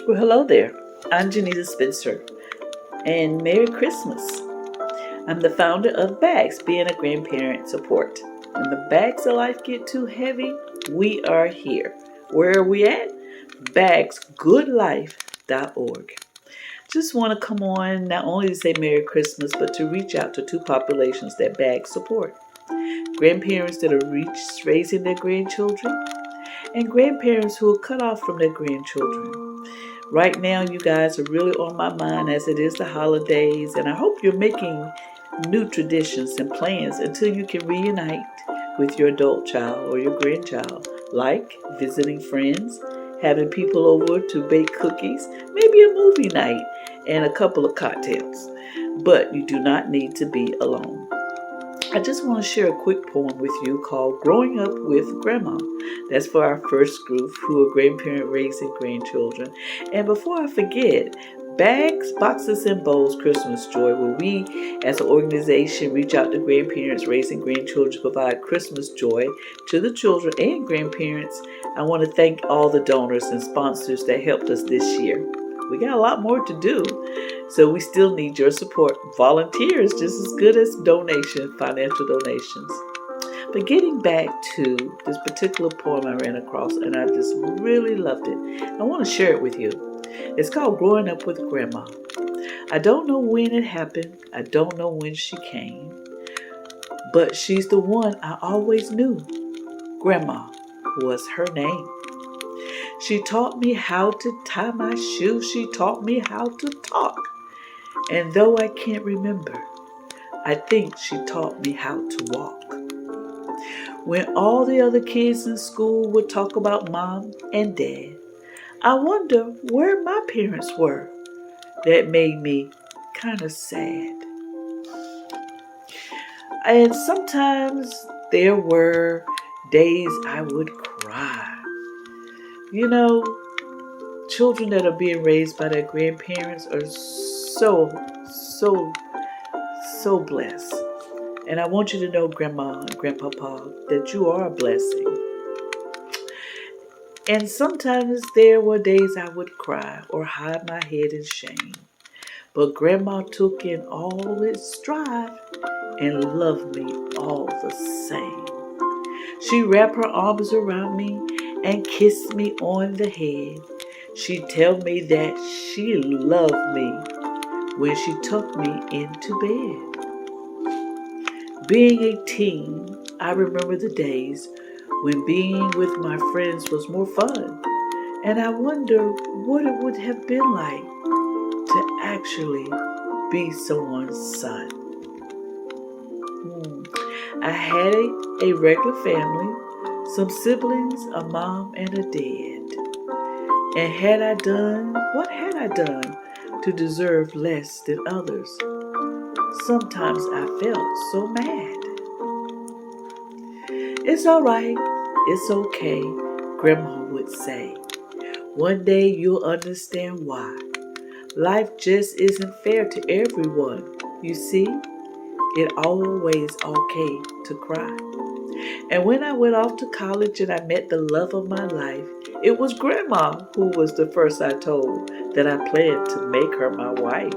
Well, hello there. I'm Genita Spencer, and Merry Christmas. I'm the founder of Bags, being a grandparent support. When the bags of life get too heavy, we are here. Where are we at? bagsgoodlife.org. Just want to come on not only to say Merry Christmas, but to reach out to two populations that Bags support. Grandparents that are raising their grandchildren, and grandparents who are cut off from their grandchildren. Right now, you guys are really on my mind as it is the holidays, and I hope you're making new traditions and plans until you can reunite with your adult child or your grandchild, like visiting friends, having people over to bake cookies, maybe a movie night, and a couple of cocktails. But you do not need to be alone. I just want to share a quick poem with you called Growing Up with Grandma. That's for our first group who are grandparent raising grandchildren. And before I forget, Bags, Boxes, and Bowls Christmas Joy, where we as an organization reach out to grandparents raising grandchildren to provide Christmas joy to the children and grandparents. I want to thank all the donors and sponsors that helped us this year. We got a lot more to do, so we still need your support. Volunteers just as good as financial donations. But getting back to this particular poem I ran across, and I just really loved it. I want to share it with you. It's called Growing Up with Grandma. I don't know when it happened. I don't know when she came. But she's the one I always knew. Grandma was her name. She taught me how to tie my shoes. She taught me how to talk. And though I can't remember, I think she taught me how to walk. When all the other kids in school would talk about mom and dad, I wonder where my parents were. That made me kind of sad. And sometimes there were days I would cry. You know, children that are being raised by their grandparents are so blessed. And I want you to know, Grandma and Grandpapa, that you are a blessing. And sometimes there were days I would cry or hide my head in shame. But Grandma took in all its stride and loved me all the same. She wrapped her arms around me and kissed me on the head. She'd tell me that she loved me when she tucked me into bed. Being a teen, I remember the days when being with my friends was more fun. And I wonder what it would have been like to actually be someone's son. I had a regular family, some siblings, a mom, and a dad. And what had I done to deserve less than others? Sometimes I felt so mad. It's all right, it's okay, Grandma would say. One day you'll understand why. Life just isn't fair to everyone. You see, it always okay to cry. And when I went off to college and I met the love of my life, it was Grandma who was the first I told that I planned to make her my wife.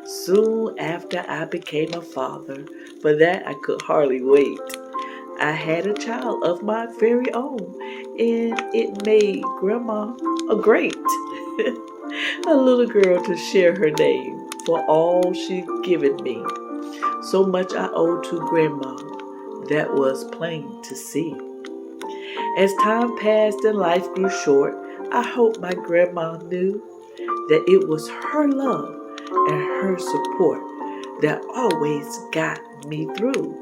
Soon after I became a father, for that I could hardly wait. I had a child of my very own, and it made Grandma a great. A little girl to share her name for all she'd given me. So much I owe to Grandma, that was plain to see. As time passed and life grew short, I hope my grandma knew that it was her love and her support that always got me through.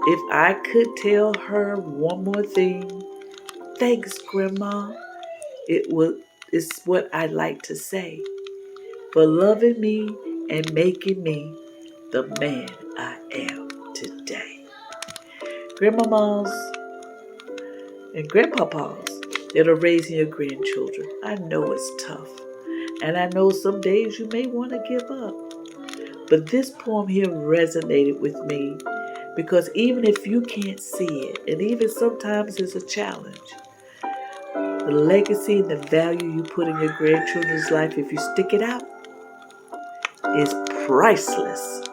If I could tell her one more thing, thanks, Grandma, it's what I'd like to say, for loving me and making me the man I am today. Grandmamas and grandpapas that are raising your grandchildren, I know it's tough. And I know some days you may want to give up. But this poem here resonated with me because even if you can't see it, and even sometimes it's a challenge, The legacy and the value you put in your grandchildren's life, if you stick it out, is priceless.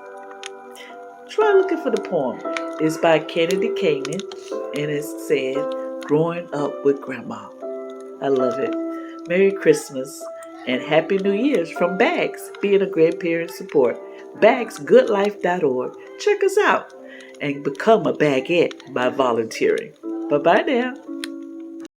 Try looking for the poem. It's by Kennedy Kanan, and it said, Growing Up with Grandma. I love it. Merry Christmas and Happy New Year's from Bags, being a grandparent support. BagsGoodLife.org. Check us out and become a bagette by volunteering. Bye-bye now.